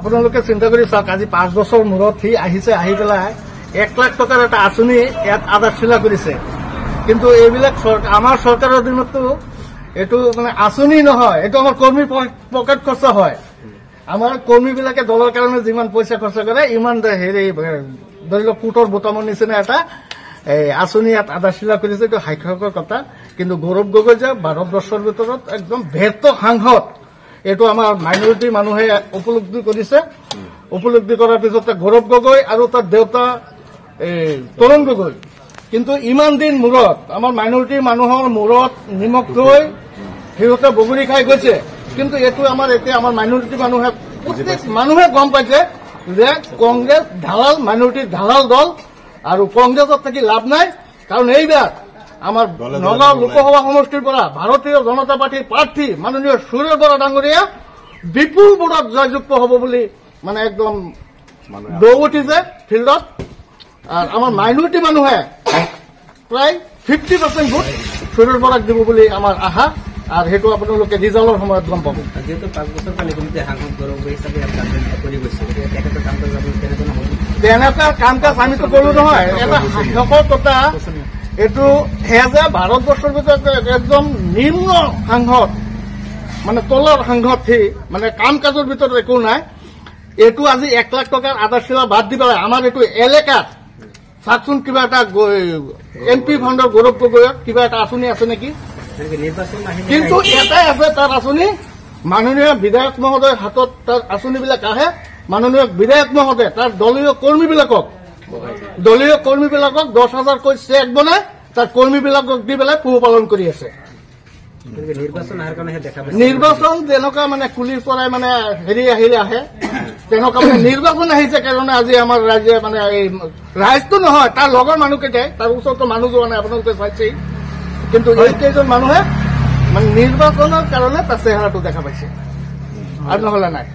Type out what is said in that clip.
আপোনালোকে চিন্তা কৰি চাওক, আজি 5 বছৰ মূৰত সি আহিছে, আহি পেলাই 1 লাখ টকাৰ এটা আঁচনি ইয়াত আধাৰশিলা কৰিছে। কিন্তু এইবিলাক আমাৰ চৰকাৰৰ দিনততো এইটো মানে আঁচনি নহয়, এইটো আমাৰ কৰ্মী পকেট খৰচা হয়। আমাৰ কৰ্মীবিলাকে দলৰ কাৰণে যিমান পইচা খৰচা কৰে, ইমান হেৰি ধৰি লওক কোটৰ বোতামৰ নিচিনা এটা আঁচনি ইয়াত আধাৰশিলা কৰিছে। এইটো হাস্যকৰ কথা। কিন্তু গৌৰৱ গগৈ যে ভাৰতবৰ্ষৰ ভিতৰত একদম ব্যৰ্থ সাংসদ, এইটো আমাৰ মাইনৰিটি মানুহে উপলব্ধি কৰিছে। উপলব্ধি কৰাৰ পিছতে গৌৰৱ গগৈ আৰু তাৰ দেউতা তৰুণ গগৈ কিন্তু ইমান দিন মূৰত আমাৰ মাইনৰিটি মানুহৰ মূৰত নিমখ থৈ সিহঁতে বগৰী খাই গৈছে। কিন্তু এইটো আমাৰ এতিয়া আমাৰ মাইনৰিটি মানুহে গম পাইছে যে কংগ্ৰেছ ঢালাল, মাইনৰিটিৰ ঢালাল দল, আৰু কংগ্ৰেছত থাকি লাভ নাই। কাৰণ এইবাৰ আমাৰ নগাঁও লোকসভা সমষ্টিৰ পৰা ভাৰতীয় জনতা পাৰ্টীৰ প্ৰাৰ্থী মাননীয় সুৰেশ বৰা ডাঙৰীয়া বিপুল ভোটত জয়যুক্ত হ'ব বুলি মানে একদম দৌ উঠিছে ফিল্ডত। আৰু আমাৰ মাইনৰিটি মানুহে প্ৰায় 50% ভোট সুৰেশ বৰাক দিব বুলি আমাৰ আশা। আৰু সেইটো আপোনালোকে ৰিজাল্টৰ সময়ত গম পাব। যিহেতু 5 বছৰ কালি সাংসদ গৌৰৱ গগৈ হিচাপে কৰি গৈছে, তেনেকুৱা কাম কাজ আমিতো কৰো নহয়। এটা হাস্যকৰ কথা, এইটো যে ভাৰতবৰ্ষৰ ভিতৰত একদম নিম্ন সাংসদ, মানে তলৰ সাংসদ, সি মানে কাম কাজৰ ভিতৰত একো নাই। এইটো আজি 1 লাখ টকাৰ আধাৰশিলা বাদ দি পেলাই আমাৰ এইটো এলেকাত চাওকচোন, কিবা এটা MP ফাণ্ডৰ গৌৰৱ গগৈৰ কিবা এটা আঁচনি আছে নেকি? কিন্তু এটাই আছে তাৰ আঁচনি, মাননীয় বিধায়ক মহোদয়ৰ হাতত তাৰ আঁচনিবিলাক আহে। মাননীয় বিধায়ক মহোদয় তাৰ দলীয় কৰ্মীবিলাকক 10,000কৈ চেক বনাই তাৰ কৰ্মীবিলাকক দি পেলাই পোহপালন কৰি আছে। নিৰ্বাচন যেনেকুৱা মানে কুলিৰ পৰাই মানে হেৰি আহিলে আহে, তেনেকুৱা মানে নিৰ্বাচন আহিছে কাৰণে আজি আমাৰ ৰাইজে মানে এই ৰাইজটো নহয়, তাৰ লগৰ মানুহকেইটাই, তাৰ ওচৰতো মানুহ যোৱা নাই, আপোনালোকে চাইছেই। কিন্তু এইকেইজন মানুহে মানে নিৰ্বাচনৰ কাৰণে তাৰ চেহেৰাটো দেখা পাইছে, আৰু নহলে নাই।